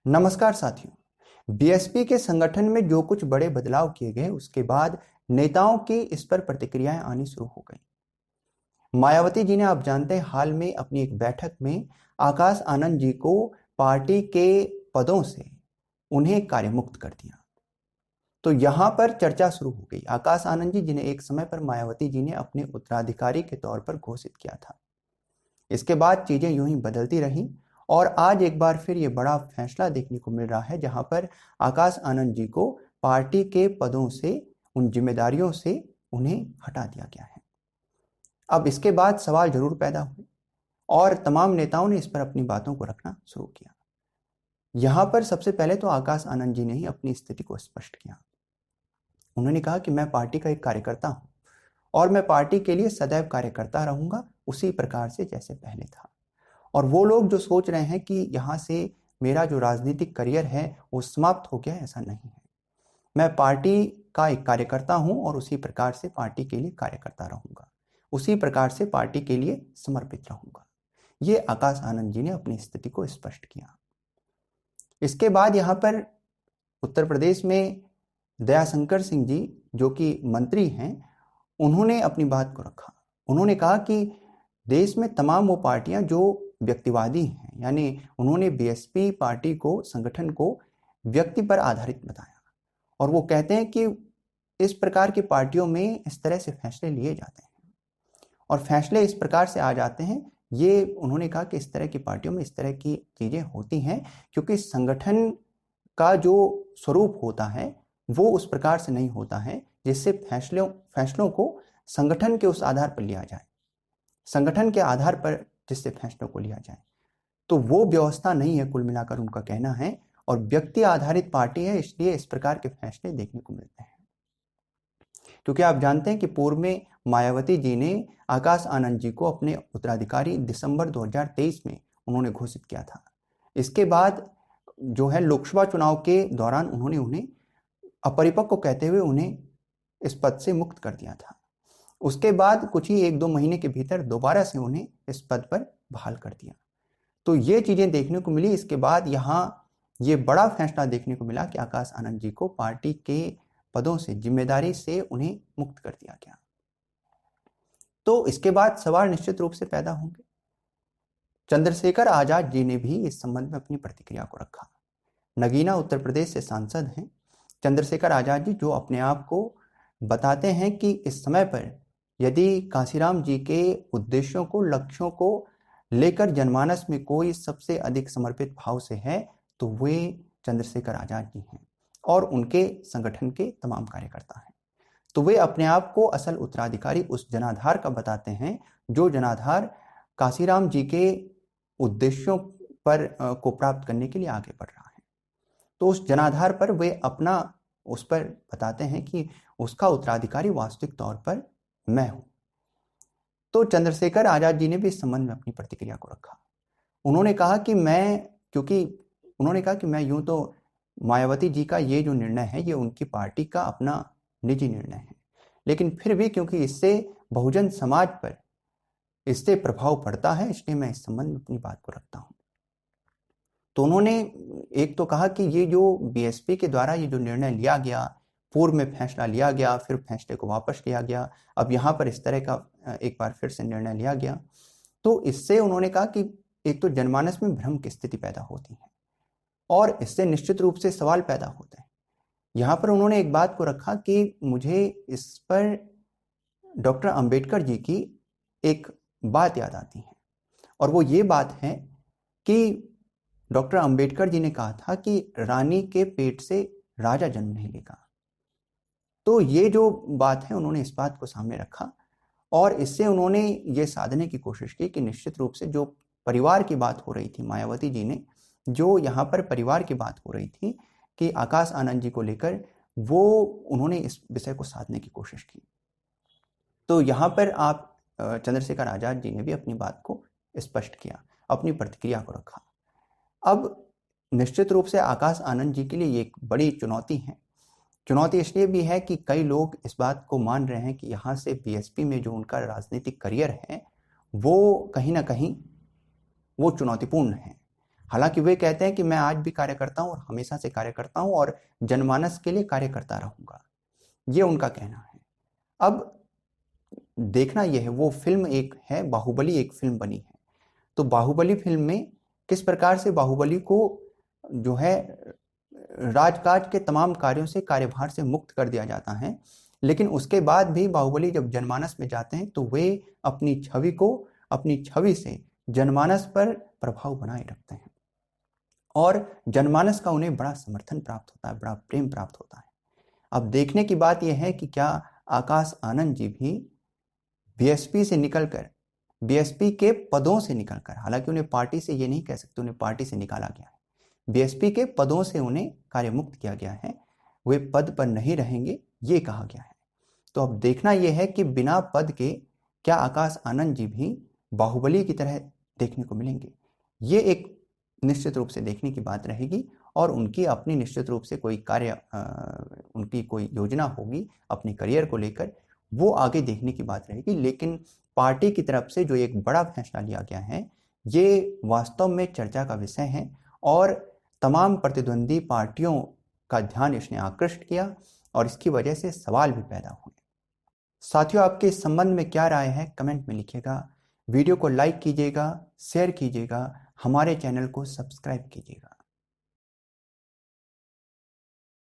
नमस्कार साथियों। बीएसपी के संगठन में जो कुछ बड़े बदलाव किए गए उसके बाद नेताओं की इस पर प्रतिक्रियाएं आनी शुरू हो गई। मायावती जी ने, आप जानते हैं, हाल में अपनी एक बैठक में आकाश आनंद जी को पार्टी के पदों से उन्हें कार्यमुक्त कर दिया। तो यहां पर चर्चा शुरू हो गई। आकाश आनंद जी, जिन्हें एक समय पर मायावती जी ने अपने उत्तराधिकारी के तौर पर घोषित किया था, इसके बाद चीजें यूं ही बदलती रहीं और आज एक बार फिर ये बड़ा फैसला देखने को मिल रहा है, जहां पर आकाश आनंद जी को पार्टी के पदों से, उन जिम्मेदारियों से उन्हें हटा दिया गया है। अब इसके बाद सवाल जरूर पैदा हुए और तमाम नेताओं ने इस पर अपनी बातों को रखना शुरू किया। यहां पर सबसे पहले तो आकाश आनंद जी ने ही अपनी स्थिति को स्पष्ट किया। उन्होंने कहा कि मैं पार्टी का एक कार्यकर्ता हूं और मैं पार्टी के लिए सदैव कार्य करता रहूंगा, उसी प्रकार से जैसे पहले था। और वो लोग जो सोच रहे हैं कि यहाँ से मेरा जो राजनीतिक करियर है वो समाप्त हो गया, ऐसा नहीं है। मैं पार्टी का एक कार्यकर्ता हूं और उसी प्रकार से पार्टी के लिए कार्य करता रहूंगा, उसी प्रकार से पार्टी के लिए समर्पित रहूंगा। ये आकाश आनंद जी ने अपनी स्थिति को स्पष्ट किया। इसके बाद यहाँ पर उत्तर प्रदेश में दयाशंकर सिंह जी, जो कि मंत्री हैं, उन्होंने अपनी बात को रखा। उन्होंने कहा कि देश में तमाम वो पार्टियां जो व्यक्तिवादी हैं, यानी उन्होंने बीएसपी पार्टी को, संगठन को व्यक्ति पर आधारित बताया और वो कहते हैं कि इस प्रकार की पार्टियों में इस तरह से फैसले लिए जाते हैं और फैसले इस प्रकार से आ जाते हैं। ये उन्होंने कहा कि इस तरह की पार्टियों में इस तरह की चीजें होती हैं क्योंकि संगठन का जो स्वरूप होता है वो उस प्रकार से नहीं होता है जिससे फैसलों को संगठन के उस आधार पर लिया जाए, संगठन के आधार पर जिससे फैसलों को लिया जाए। तो वो व्यवस्था नहीं है, कुल मिलाकर उनका कहना है, और व्यक्ति आधारित पार्टी है, इसलिए इस प्रकार के फैसले देखने को मिलते हैं। क्योंकि आप जानते हैं कि पूर्व में मायावती जी ने आकाश आनंद जी को अपने उत्तराधिकारी दिसंबर 2023 में उन्होंने घोषित किया था। इसके बाद जो है लोकसभा चुनाव के दौरान उन्होंने उन्हें अपरिपक्व कहते हुए उन्हें इस पद से मुक्त कर दिया था। उसके बाद कुछ ही 1-2 महीने के भीतर दोबारा से उन्हें इस पद पर बहाल कर दिया। तो ये चीजें देखने को मिली। इसके बाद यहाँ ये बड़ा फैसला देखने को मिला कि आकाश आनंद जी को पार्टी के पदों से, जिम्मेदारी से उन्हें मुक्त कर दिया गया। तो इसके बाद सवाल निश्चित रूप से पैदा होंगे। चंद्रशेखर आजाद जी ने भी इस संबंध में अपनी प्रतिक्रिया को रखा। नगीना उत्तर प्रदेश से सांसद हैं चंद्रशेखर आजाद जी, जो अपने आप को बताते हैं कि इस समय पर यदि कांशीराम जी के उद्देश्यों को, लक्ष्यों को लेकर जनमानस में कोई सबसे अधिक समर्पित भाव से है तो वे चंद्रशेखर आजाद जी हैं और उनके संगठन के तमाम कार्यकर्ता हैं। तो वे अपने आप को असल उत्तराधिकारी उस जनाधार का बताते हैं जो जनाधार कांशीराम जी के उद्देश्यों पर को प्राप्त करने के लिए आगे बढ़ रहा है। तो उस जनाधार पर वे अपना उस पर बताते हैं कि उसका उत्तराधिकारी वास्तविक तौर पर मैं हूं। तो चंद्रशेखर आजाद जी ने भी इस संबंध में अपनी प्रतिक्रिया को रखा। उन्होंने कहा कि मैं यूं तो मायावती जी का ये जो निर्णय है ये उनकी पार्टी का अपना निजी निर्णय है, लेकिन फिर भी क्योंकि इससे बहुजन समाज पर इससे प्रभाव पड़ता है, इसलिए मैं इस संबंध में अपनी बात को रखता हूं। तो उन्होंने एक तो कहा कि ये जो बीएसपी के द्वारा ये जो निर्णय लिया गया, पूर्व में फैसला लिया गया, फिर फैसले को वापस लिया गया, अब यहाँ पर इस तरह का एक बार फिर से निर्णय लिया गया, तो इससे उन्होंने कहा कि एक तो जनमानस में भ्रम की स्थिति पैदा होती है और इससे निश्चित रूप से सवाल पैदा होते हैं। यहाँ पर उन्होंने एक बात को रखा कि मुझे इस पर डॉक्टर अंबेडकर जी की एक बात याद आती है और वो ये बात है कि डॉक्टर अंबेडकर जी ने कहा था कि रानी के पेट से राजा जन्म नहीं लेगा। तो ये जो बात है, उन्होंने इस बात को सामने रखा और इससे उन्होंने ये साधने की कोशिश की कि निश्चित रूप से जो परिवार की बात हो रही थी, मायावती जी ने जो यहाँ पर परिवार की बात हो रही थी कि आकाश आनंद जी को लेकर, वो उन्होंने इस विषय को साधने की कोशिश की। तो यहाँ पर आप चंद्रशेखर आजाद जी ने भी अपनी बात को स्पष्ट किया, अपनी प्रतिक्रिया को रखा। अब निश्चित रूप से आकाश आनंद जी के लिए ये एक बड़ी चुनौती है। चुनौती इसलिए भी है कि कई लोग इस बात को मान रहे हैं कि यहाँ से बीएसपी में जो उनका राजनीतिक करियर है वो कहीं ना कहीं वो चुनौतीपूर्ण है। हालांकि वे कहते हैं कि मैं आज भी कार्य करता हूं और हमेशा से कार्य करता हूं और जनमानस के लिए कार्य करता रहूंगा, ये उनका कहना है। अब देखना यह है, वो फिल्म एक है बाहुबली, एक फिल्म बनी है, तो बाहुबली फिल्म में किस प्रकार से बाहुबली को जो है राजकाज के तमाम कार्यों से, कार्यभार से मुक्त कर दिया जाता है, लेकिन उसके बाद भी बाहुबली जब जनमानस में जाते हैं तो वे अपनी छवि से जनमानस पर प्रभाव बनाए रखते हैं और जनमानस का उन्हें बड़ा समर्थन प्राप्त होता है, बड़ा प्रेम प्राप्त होता है। अब देखने की बात यह है कि क्या आकाश आनंद जी भी बीएसपी से निकलकर, बीएसपी के पदों से निकलकर, हालांकि उन्हें पार्टी से ये नहीं कह सकते, उन्हें पार्टी से निकाला गया है, बीएसपी के पदों से उन्हें कार्यमुक्त किया गया है, वे पद पर नहीं रहेंगे ये कहा गया है। तो अब देखना यह है कि बिना पद के क्या आकाश आनंद जी भी बाहुबली की तरह देखने को मिलेंगे, ये एक निश्चित रूप से देखने की बात रहेगी और उनकी अपनी निश्चित रूप से कोई कार्य, उनकी कोई योजना होगी अपने करियर को लेकर, वो आगे देखने की बात रहेगी। लेकिन पार्टी की तरफ से जो एक बड़ा फैसला लिया गया है ये वास्तव में चर्चा का विषय है और तमाम प्रतिद्वंदी पार्टियों का ध्यान इसने आकृष्ट किया और इसकी वजह से सवाल भी पैदा हुए। साथियों, आपके इस संबंध में क्या राय है कमेंट में लिखिएगा, वीडियो को लाइक कीजिएगा, शेयर कीजिएगा, हमारे चैनल को सब्सक्राइब कीजिएगा।